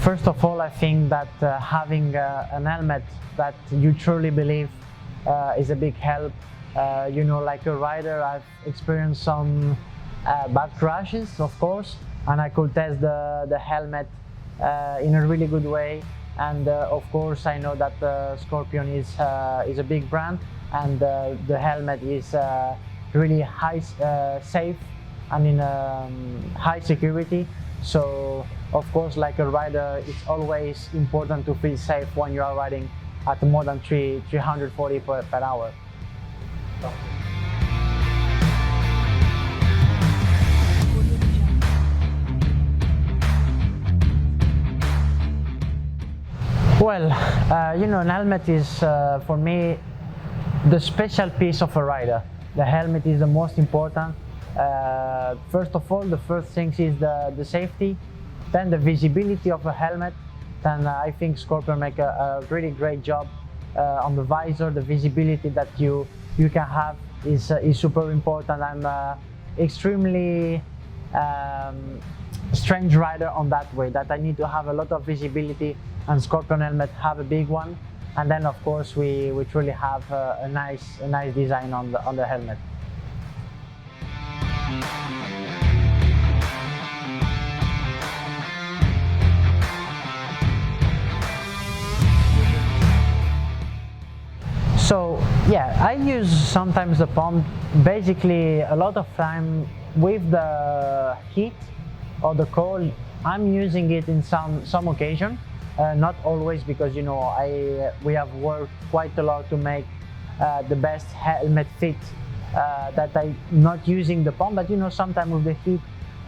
First of all, I think that having an helmet that you truly believe is a big help. Like a rider, I've experienced some bad crashes, of course, and I could test the helmet in a really good way. And of course, I know that Scorpion is a big brand, and the helmet is really safe and in high security. So of course, like a rider, it's always important to feel safe when you are riding at more than 340 per hour. Well, an helmet is for me the special piece of a rider. The helmet is the most important. First of all, the first thing is the safety, then the visibility of a helmet. Then I think Scorpion make a really great job on the visor. The visibility that you can have is super important. I'm extremely strange rider on that way, that I need to have a lot of visibility, and Scorpion helmet have a big one. And then of course we truly have a nice design on the helmet. So yeah, I use sometimes the pump. Basically, a lot of time with the heat or the cold, I'm using it in some occasion. Not always, because we have worked quite a lot to make the best helmet fit, that I'm not using the pump. But sometimes with the heat,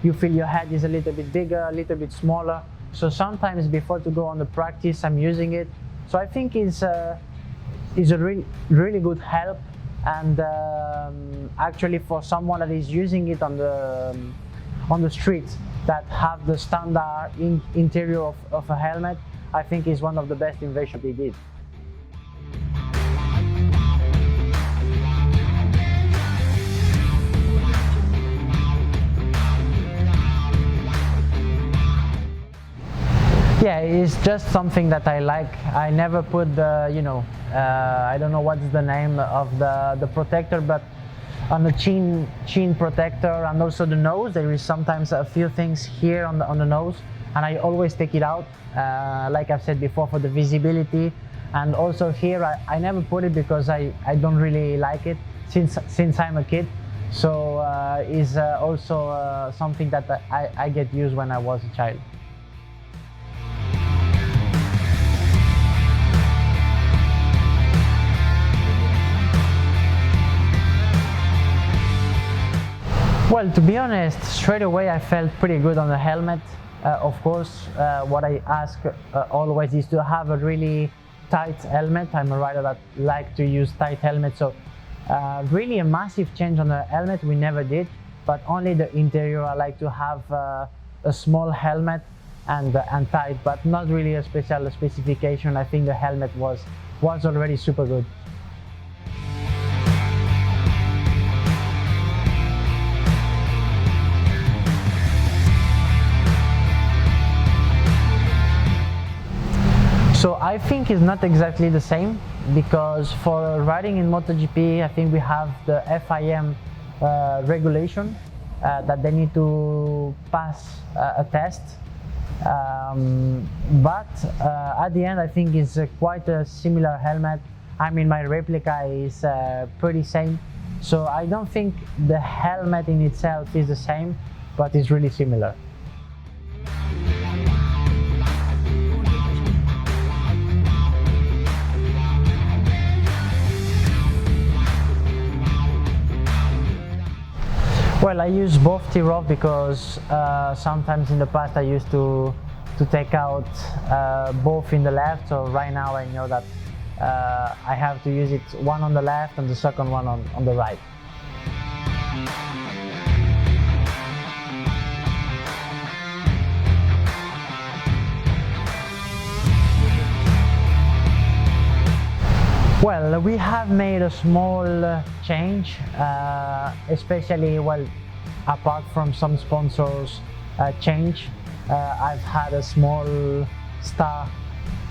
you feel your head is a little bit bigger, a little bit smaller. So sometimes before to go on the practice, I'm using it. So I think it's a really good help. And actually, for someone that is using it on the streets, that have the standard interior of a helmet, I think is one of the best inventions they did. Yeah, it's just something that I like. I never put the, I don't know what's the name of the protector, but on the chin protector, and also the nose, there is sometimes a few things here on the nose, and I always take it out, like I've said before, for the visibility. And also here, I never put it because I don't really like it since I'm a kid. So is also something that I get used when I was a child. Well, to be honest, straight away I felt pretty good on the helmet. Of course, what I ask always is to have a really tight helmet. I'm a rider that like to use tight helmets, so really a massive change on the helmet we never did, but only the interior. I like to have a small helmet and tight, but not really a special specification. I think the helmet was already super good. So I think it's not exactly the same, because for riding in MotoGP, I think we have the FIM regulation that they need to pass a test. But at the end, I think it's quite a similar helmet. I mean, my replica is pretty same. So I don't think the helmet in itself is the same, but it's really similar. Well, I use both T-Rough because sometimes in the past I used to take out both in the left. So right now I know that I have to use it one on the left and the second one on the right. Well, we have made a small change, especially, well, apart from some sponsors change, I've had a small star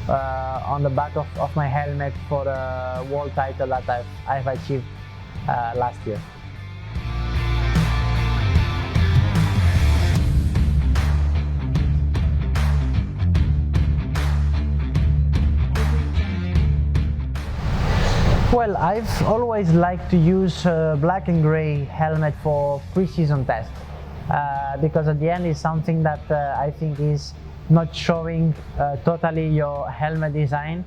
on the back of my helmet for the world title that I've achieved last year. Well, I've always liked to use black and gray helmet for pre-season test because at the end it's something that I think is not showing totally your helmet design,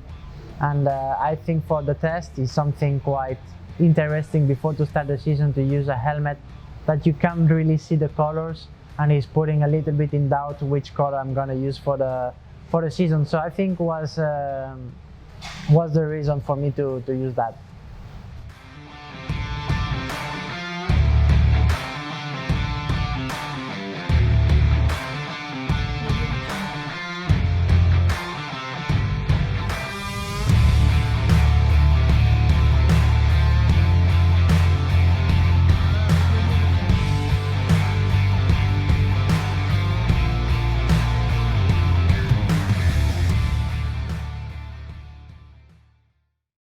and I think for the test is something quite interesting before to start the season to use a helmet that you can't really see the colors and is putting a little bit in doubt which color I'm gonna use for the season. So I think was the reason for me to use that.